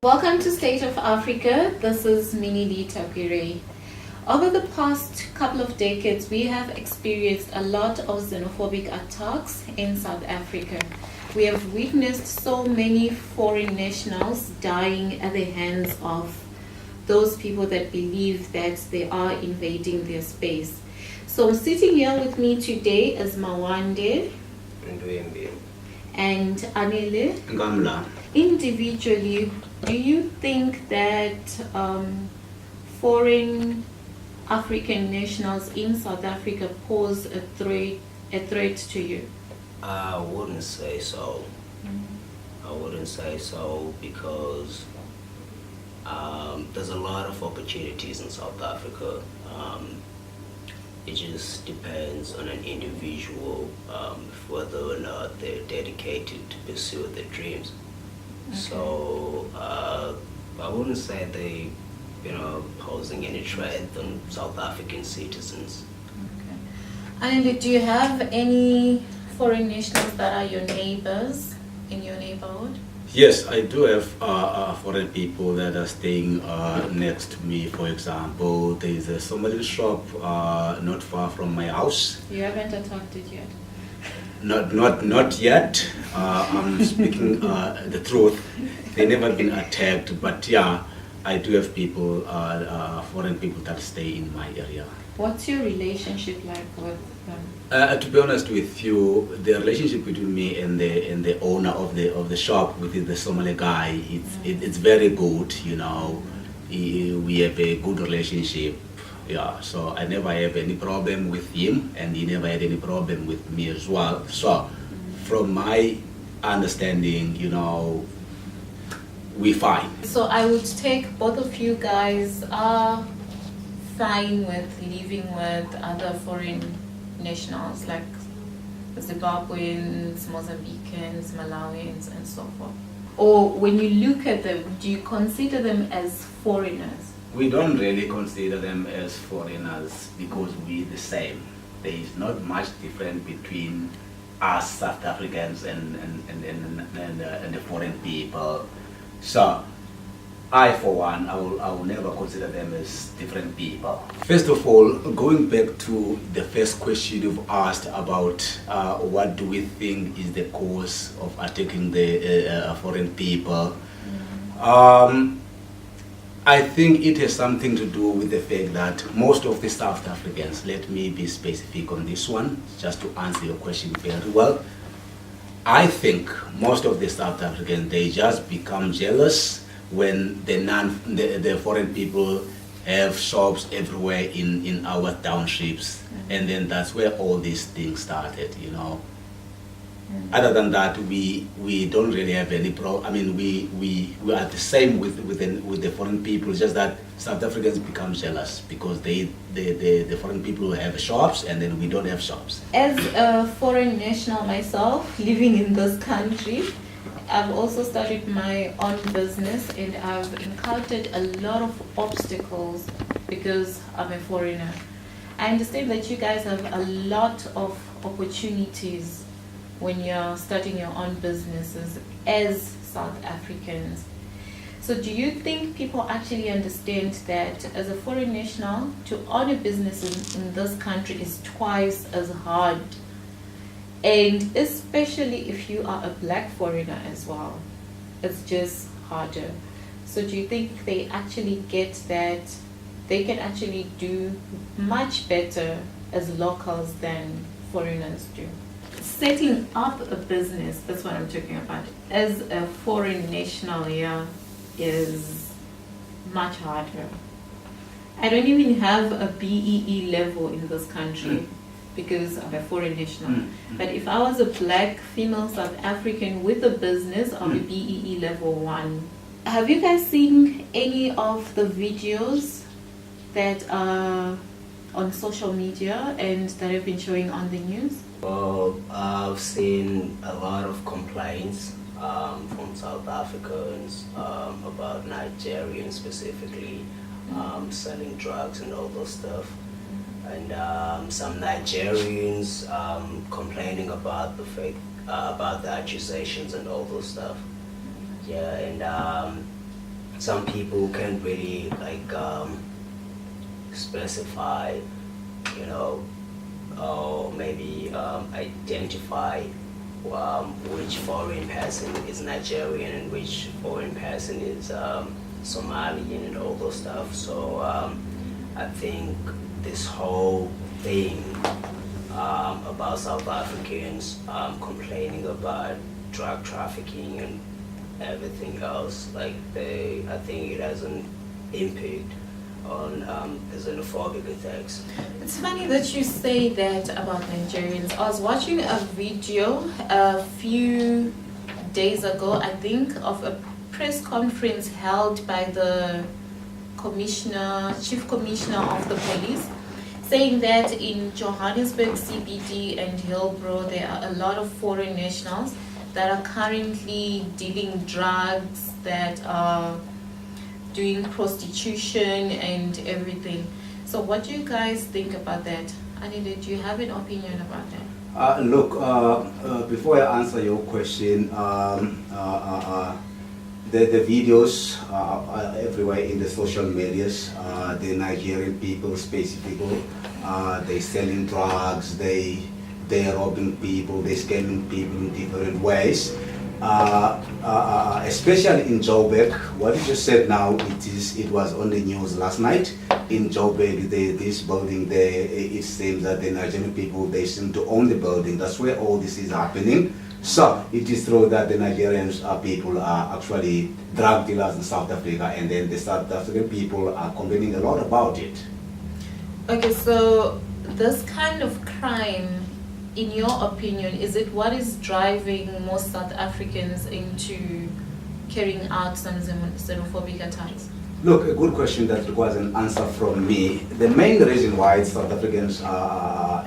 Welcome to State of Africa. This is Minili Tapire. Over the past couple of decades, we have experienced a lot of xenophobic attacks in South Africa. We have witnessed so many foreign nationals dying at the hands of those people that believe that they are invading their space. So sitting here with me today is Mawande and Anele. Ngamla. Individually, do you think that foreign African nationals in South Africa pose a threat to you? I wouldn't say so. I wouldn't say so because there's a lot of opportunities in South Africa. It just depends on an individual whether or not they're dedicated to pursue their dreams. Okay. So I wouldn't say they, posing any threat on South African citizens. Okay. And do you have any foreign nationals that are your neighbors in your neighborhood? Yes, I do have foreign people that are staying next to me. For example, there is a Somali shop not far from my house. You haven't attacked it yet? Not yet. I'm speaking the truth. They've never been attacked, but yeah, I do have people, foreign people that stay in my area. What's your relationship like with them? To be honest with you, the relationship between me and the owner of the shop, with the Somali guy, it's very good. We have a good relationship. Yeah, so I never have any problem with him, and he never had any problem with me as well. So, from my understanding, we fine. So I would take both of you guys are fine with living with other foreign nationals like Zimbabweans, Mozambicans, Malawians, and so forth. Or when you look at them, do you consider them as foreigners? We don't really consider them as foreigners because we're the same. There is not much difference between us South Africans and the foreign people. So, I for one, I will never consider them as different people. First of all, going back to the first question you've asked about what do we think is the cause of attacking the foreign people, I think it has something to do with the fact that most of the South Africans, let me be specific on this one, just to answer your question very well. I think most of the South Africans, they just become jealous when the foreign people have shops everywhere in our townships, and then that's where all these things started. Other than that, we don't really have any problem. I mean, we are the same with the foreign people. Just that South Africans become jealous because the foreign people have shops and then we don't have shops. As a foreign national myself, living in this country, I've also started my own business and I've encountered a lot of obstacles because I'm a foreigner. I understand that you guys have a lot of opportunities when you're starting your own businesses as South Africans. So do you think people actually understand that as a foreign national, to own a business in this country is twice as hard? And especially if you are a black foreigner as well, it's just harder. So do you think they actually get that they can actually do much better as locals than foreigners do? Setting up a business, that's what I'm talking about, as a foreign national here is much harder. I don't even have a BEE level in this country because I'm a foreign national. But if I was a black female South African with a business, I'll be BEE level 1. Have you guys seen any of the videos that are on social media and that have been showing on the news? Well, I've seen a lot of complaints from South Africans about Nigerians specifically selling drugs and all those stuff. And some Nigerians complaining about the about the accusations and all those stuff. Yeah, and some people can't really like specify, you know, or maybe identify which foreign person is Nigerian and which foreign person is Somalian and all those stuff. So I think this whole thing about South Africans complaining about drug trafficking and everything else, like I think it has an impact on the xenophobic attacks. It's funny that you say that about Nigerians. I was watching a video a few days ago, I think, of a press conference held by the chief commissioner of the police, saying that in Johannesburg CBD and Hillbrow there are a lot of foreign nationals that are currently dealing drugs, that are doing prostitution and everything. So what do you guys think about that? Anita, do you have an opinion about that? Look, before I answer your question, the videos are everywhere in the social medias. The Nigerian people specifically, they selling drugs, they are robbing people, they scamming people in different ways. Especially in Joburg, what you just said now, it was on the news last night. In Joburg, this building there, it seems that the Nigerian people, they seem to own the building. That's where all this is happening. So it is true that the Nigerians people are actually drug dealers in South Africa, and then the South African people are complaining a lot about it. Okay, so this kind of crime, in your opinion, is it what is driving most South Africans into carrying out some xenophobic attacks? Look, a good question that requires an answer from me. The main reason why South Africans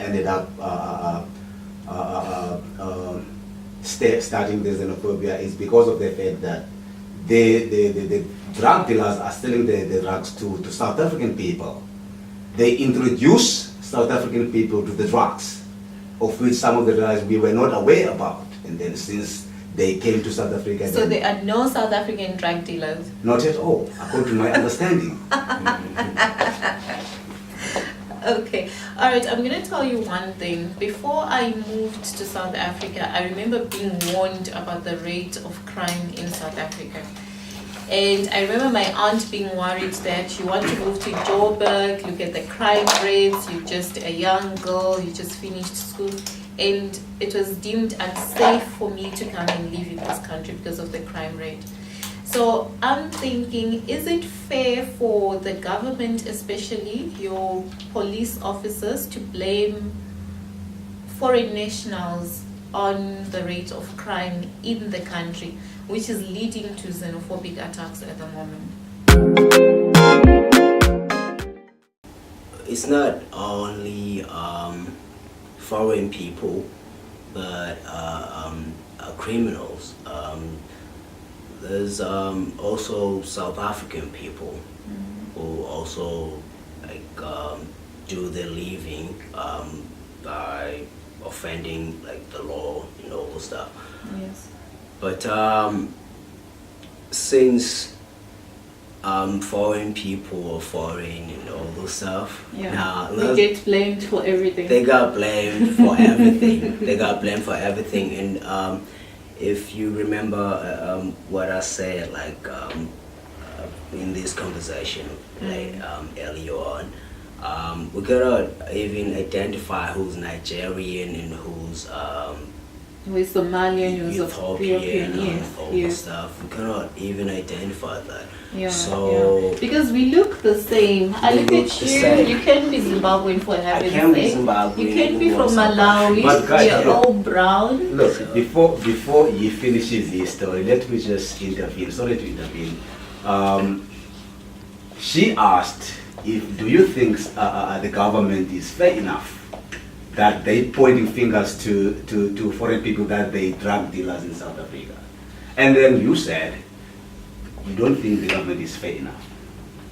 ended up starting the xenophobia is because of the fact that the drug dealers are selling the drugs to South African people. They introduce South African people to the drugs, of which some of the drugs we were not aware about. And then since they came to South Africa... So there are no South African drug dealers? Not at all, according to my understanding. Okay, all right, I'm going to tell you one thing. Before I moved to South Africa, I remember being warned about the rate of crime in South Africa. And I remember my aunt being worried that you want to move to Joburg, look at the crime rates, you're just a young girl, you just finished school. And it was deemed unsafe for me to come and live in this country because of the crime rate. So I'm thinking, is it fair for the government, especially your police officers, to blame foreign nationals on the rate of crime in the country, which is leading to xenophobic attacks at the moment? It's not only foreign people, but criminals. There's also South African people who also do their living by offending the law and all those stuff. Yes. But since foreign people are foreign and all those stuff, now they get blamed for everything. They got blamed for everything. They got blamed for everything. And if you remember what I said, in this conversation, earlier on, we cannot even identify who's Nigerian and who's Somalian, who's Ethiopian, yes, all this stuff. We cannot even identify that. Because we look the same. I look at you. You can be Zimbabwean for heaven's sake. You can be from Malawi. But guys, you're all brown. Look, before he finishes his story, let me just intervene. Sorry to intervene. She asked, do you think the government is fair enough that they pointing fingers to foreign people that they drug dealers in South Africa? And then you said, you don't think the government is fair enough.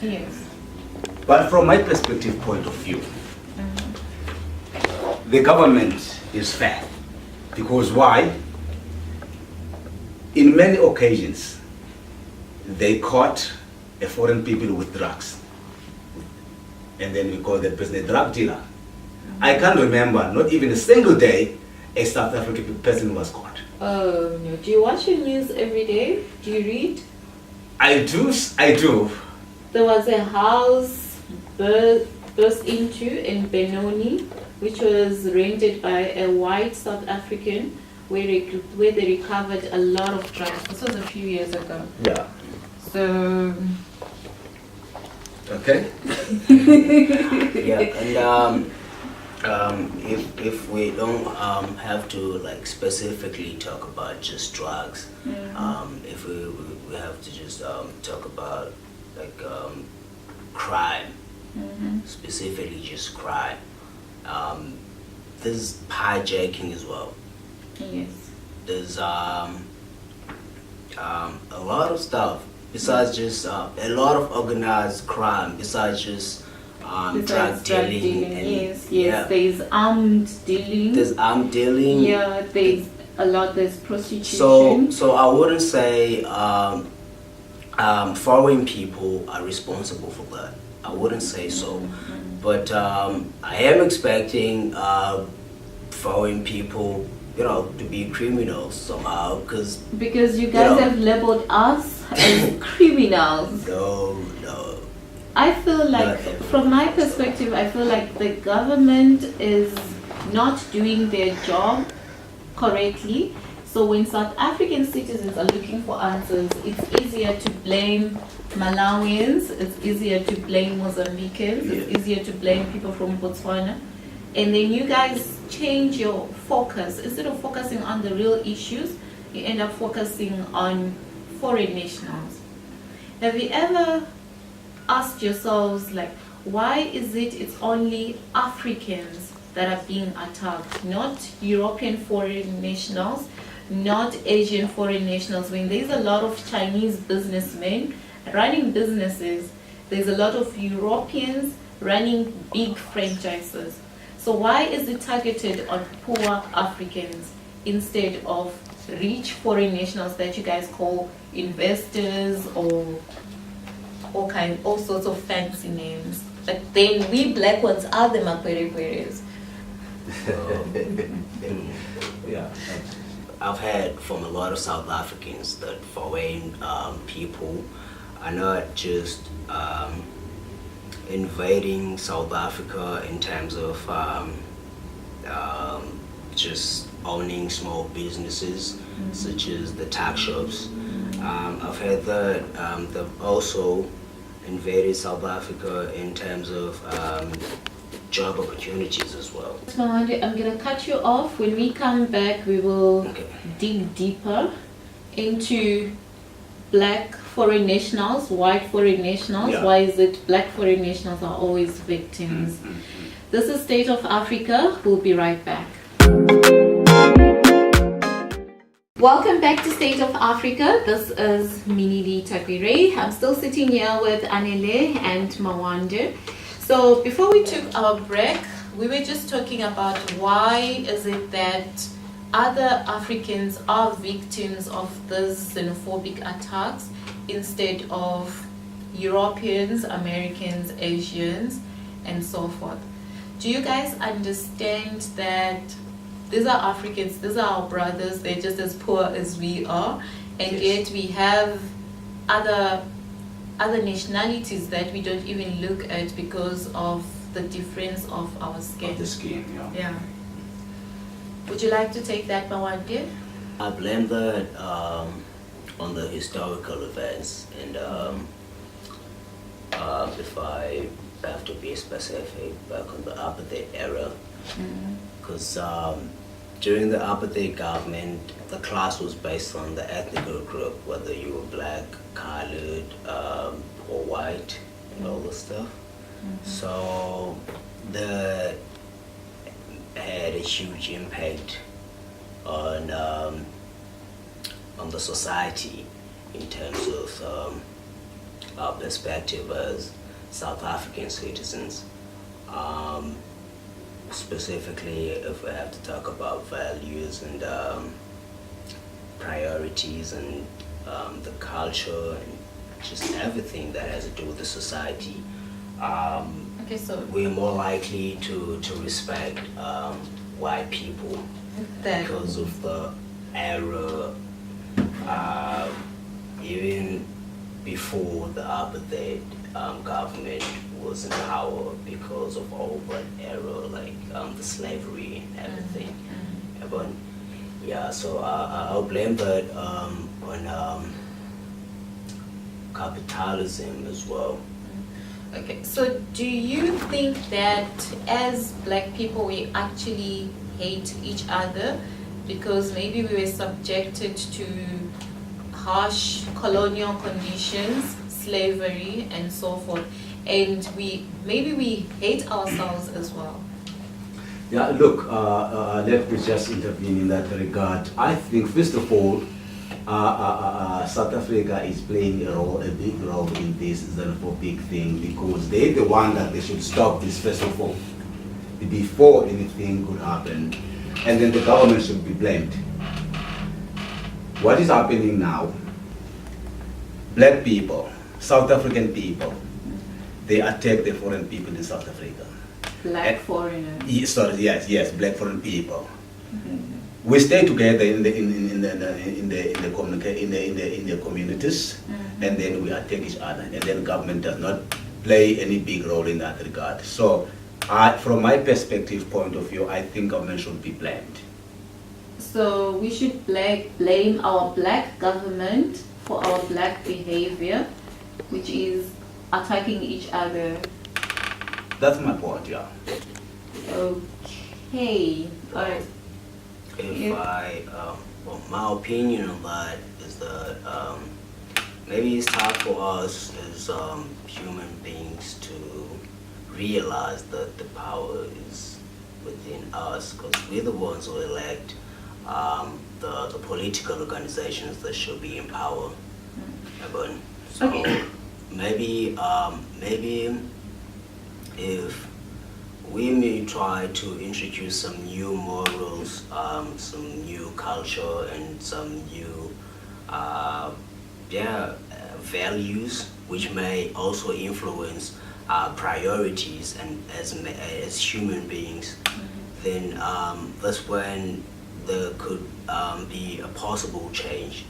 Yes. But from my perspective point of view, the government is fair. Because why? In many occasions, they caught a foreign people with drugs. And then we call that person a drug dealer. I can't remember, not even a single day, a South African person was caught. Oh, no. Do you watch your news every day? Do you read? I do. There was a house burst into in Benoni, which was rented by a white South African, where they recovered a lot of drugs. This was a few years ago. Yeah. So. Okay. Yeah, and if we don't have to like specifically talk about just drugs, if we have to just talk about like crime, specifically just crime. There's hijacking as well. Yes. There's a lot of stuff besides just a lot of organized crime besides just drug dealing. And, yes. yeah. There's armed dealing. There's armed dealing. Yeah, there's a lot. There's prostitution. So I wouldn't say foreign people are responsible for that. I wouldn't say so. But I am expecting foreign people, to be criminals somehow, because you guys have labeled us as criminals. No. I feel like, from my perspective, I feel like the government is not doing their job correctly. So when South African citizens are looking for answers, it's easier to blame Malawians, it's easier to blame Mozambicans, it's easier to blame people from Botswana. And then you guys change your focus. Instead of focusing on the real issues, you end up focusing on foreign nationals. Have you ever asked yourselves, like, why is it's only Africans that are being attacked, not European foreign nationals, not Asian foreign nationals? When there's a lot of Chinese businessmen running businesses, there's a lot of Europeans running big franchises. So why is it targeted on poor Africans instead of rich foreign nationals that you guys call investors or all sorts of fancy names? But then we black ones are the Makwerekweres. Yeah. I've heard from a lot of South Africans that foreign people are not just invading South Africa in terms of just owning small businesses such as the tax shops. I've heard that they've also invaded South Africa in terms of job opportunities as well. I'm going to cut you off. When we come back, we will dig deeper into black foreign nationals, white foreign nationals. Yeah. Why is it black foreign nationals are always victims? This is State of Africa. We'll be right back. Welcome back to State of Africa. This is Minili Takwire. I'm still sitting here with Anele and Mawande. So before we took our break, we were just talking about why is it that other Africans are victims of these xenophobic attacks instead of Europeans, Americans, Asians, and so forth. Do you guys understand that these are Africans, these are our brothers, they're just as poor as we are, and yet we have other nationalities that we don't even look at because of the difference of our skin. Of the skin, Yeah. Would you like to take that, Mawande? I blame that on the historical events, and if I have to be specific, back on the apartheid era, because during the apartheid government, the class was based on the ethnic group, whether you were black, colored, or white, and all this stuff. So that had a huge impact on the society in terms of our perspective as South African citizens. Specifically, if we have to talk about values and priorities and the culture and just everything that has to do with the society. Okay, so We're more likely to respect white people then because of the era, even before the apartheid government was in power, because of all that era, like the slavery and everything. But yeah, so I'll blame that on capitalism as well. okay, so do you think that as black people we actually hate each other because maybe we were subjected to harsh colonial conditions, slavery and so forth, and maybe we hate ourselves as well? Yeah, look, let me just intervene in that regard. I think, first of all, South Africa is playing a big role in this xenophobic thing because they're the one that they should stop this, first of all, before anything could happen. And then the government should be blamed. What is happening now? Black people, South African people, they attack the foreign people in South Africa. Black foreigners. Yes, black foreign people. We stay together in the communities, and then we attack each other, and then government does not play any big role in that regard. So, from my perspective point of view, I think government should be blamed. So we should blame our black government for our black behavior, which is attacking each other. That's my point, yeah. Okay, alright. Well, my opinion on that is that maybe it's time for us as human beings to realize that the power is within us, because we're the ones who elect the political organizations that should be in power. So Okay. maybe if we may try to introduce some new morals, some new culture, and some new values, which may also influence our priorities and as human beings, then that's when there could be a possible change.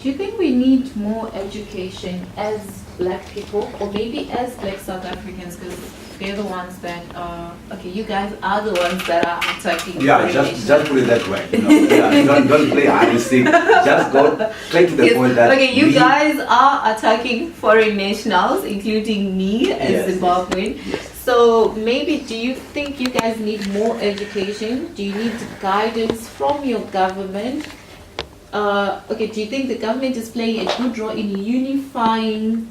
Do you think we need more education as black people, or maybe as black South Africans, because they're the ones that are, okay, you guys are the ones that are attacking. Yeah, just put it that way. You know? Yeah, don't play hide and seek. Just go straight to the Yes, point that okay, you guys are attacking foreign nationals, including me as Yes, Zimbabwean. yes. So maybe do you think you guys need more education? Do you need guidance from your government? Okay, do you think the government is playing a good role in unifying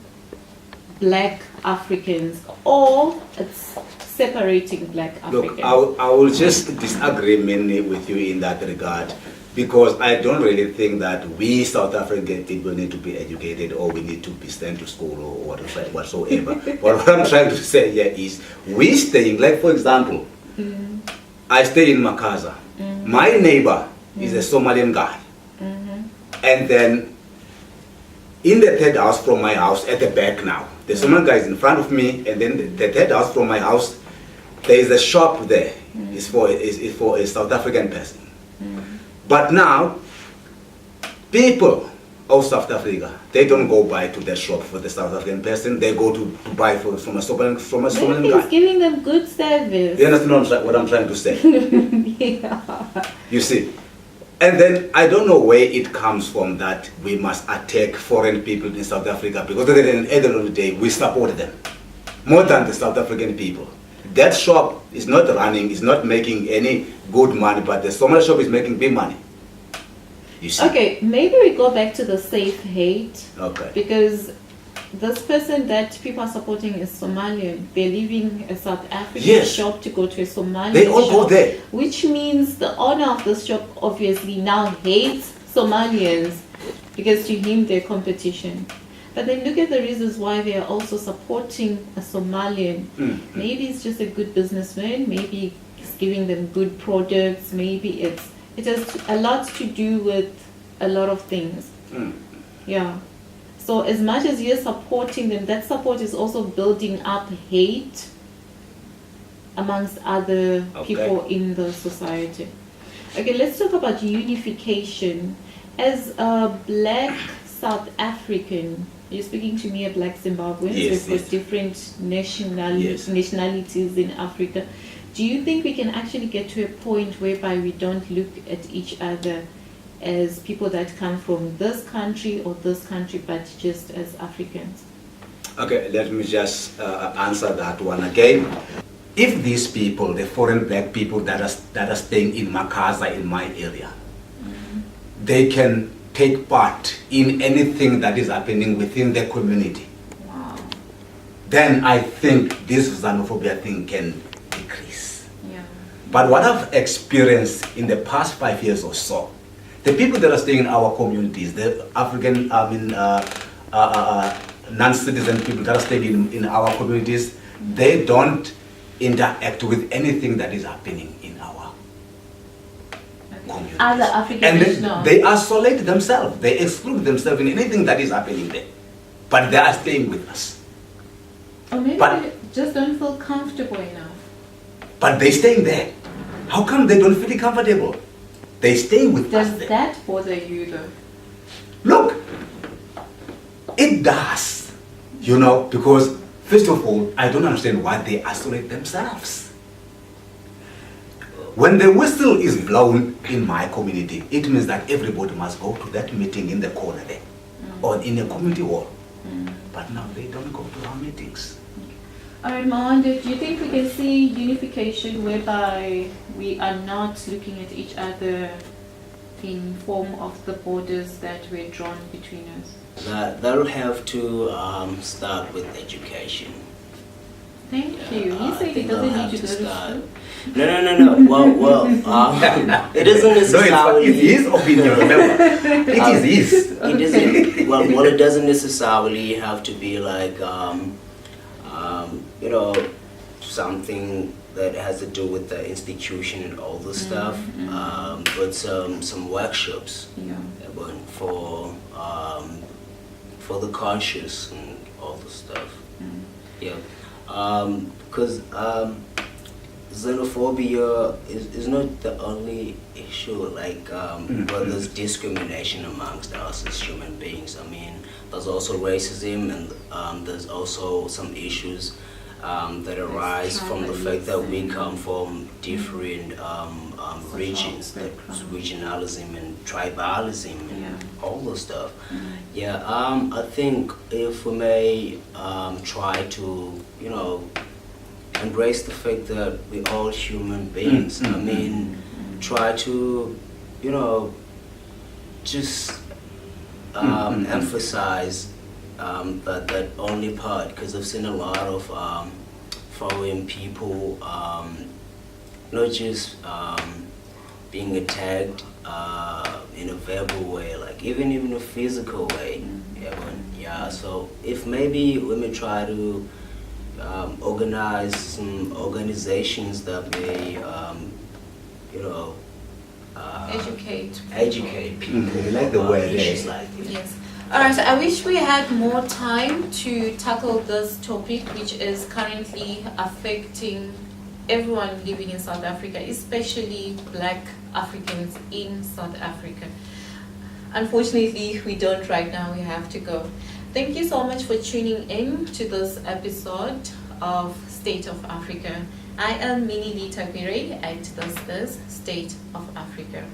black Africans, or it's separating black Africans? Look, I will just disagree mainly with you in that regard, because I don't really think that we South African people need to be educated or we need to be sent to school or whatsoever. But what I'm trying to say here is, we staying, like for example, I stay in Makaza. My neighbor is a Somalian guy. And then in the third house from my house at the back now, the Somalian guy is in front of me, and then the third house from my house, there is a shop there. It's for a South African person. But now, people of South Africa, they don't go buy to that shop for the South African person. They go to buy from a Somalian Maybe guy. it's giving them good service. You understand what I'm trying to say? Yeah. You see? And then I don't know where it comes from that we must attack foreign people in South Africa, because at the end of the day, we support them more than the South African people. That shop is not running, is not making any good money, but the Somali shop is making big money. You see? Okay, maybe we go back to the safe hate. Okay. Because this person that people are supporting is Somalian. They're leaving a South African Yes. shop to go to a Somalian They all shop, go there. which means the owner of the shop obviously now hates Somalians because to him they're competition. But then look at the reasons why they are also supporting a Somalian. Maybe it's just a good businessman, maybe it's giving them good products, maybe it has a lot to do with a lot of things. Yeah. So as much as you're supporting them, that support is also building up hate amongst other people in the society. Okay, let's talk about unification. As a black South African, you're speaking to me, a black Zimbabwean, Yes, so with different nationalities in Africa. Do you think we can actually get to a point whereby we don't look at each other as people that come from this country or this country, but just as Africans? Okay, let me just answer that one again. If these people, the foreign black people that are staying in Makassar, in my area, they can take part in anything that is happening within the community, Wow. then I think this xenophobia thing can decrease. Yeah. But what I've experienced in the past 5 years or so, the people that are staying in our communities, the African, non-citizen people that are staying in our communities, they don't interact with anything that is happening in our communities. Other African And nationals. they isolate themselves, they exclude themselves in anything that is happening there. But they are staying with us. Or maybe But- they just don't feel comfortable enough. But they staying there. How come they don't feel comfortable? They stay with us Does there. that bother you though? Look, it does, you know, because first of all, I don't understand why they isolate themselves. When the whistle is blown in my community, it means that everybody must go to that meeting in the corner there, or in a community hall. But now they don't go to our meetings. Alright, Mawande, do you think we can see unification whereby we are not looking at each other in form of the borders that were drawn between us? That'll have to start with education. Thank you. I He said he think they'll doesn't have need to go to start. school. No. Well, it isn't No, it's necessarily. his opinion, remember. It is his. It isn't. Well, it doesn't necessarily have to be like, you know, something that has to do with the institution and all the stuff. But some workshops Yeah. for the conscious and all the stuff. Yeah. Because xenophobia is not the only issue. Like, well, there's discrimination amongst us as human beings. I mean, there's also racism, and there's also some issues that arise from the fact that we come from different regions, like regionalism and tribalism and all those stuff. Yeah, I think if we may try to, you know, embrace the fact that we're all human beings. I mean, try to, you know, just emphasize that only part, because I've seen a lot of foreign people not just being attacked in a verbal way, like even in a physical way. So if maybe we may try to organize some organizations that may, you know, educate people. I like the about word, issues eh? like this. Yes. Alright, so I wish we had more time to tackle this topic, which is currently affecting everyone living in South Africa, especially Black Africans in South Africa. Unfortunately, we don't right now, we have to go. Thank you so much for tuning in to this episode of State of Africa. I am Minnie Lita Quire, and this is State of Africa.